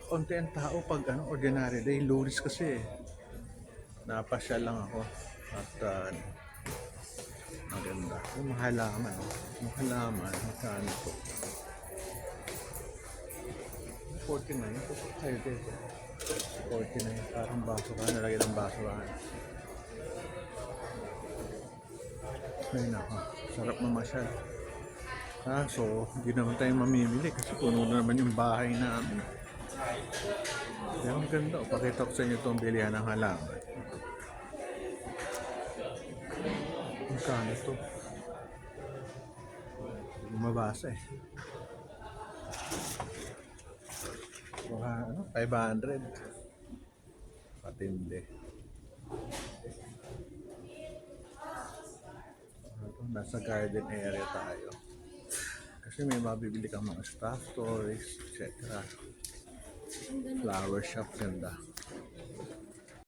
konti ang tao pag ordinary day. Lunes kasi napasyal lang ako at maganda. Yung mga halaman, magkano po? 49, ito po kayo dito. 49, parang baso ka, nalagyan ng baso ka. Ay nako, sarap mamasyal. Kaso, hindi naman tayo mamimili kasi puno na naman yung bahay namin. Pero ang ganda, pakita ko sa inyo itong bilihan ng halaman. Magkano ito? Mabasa eh. Mga 500. Patindi. Nasa garden area tayo. Kasi may mabibili kang mga stuffed toys, etc. Flower shop, ganda.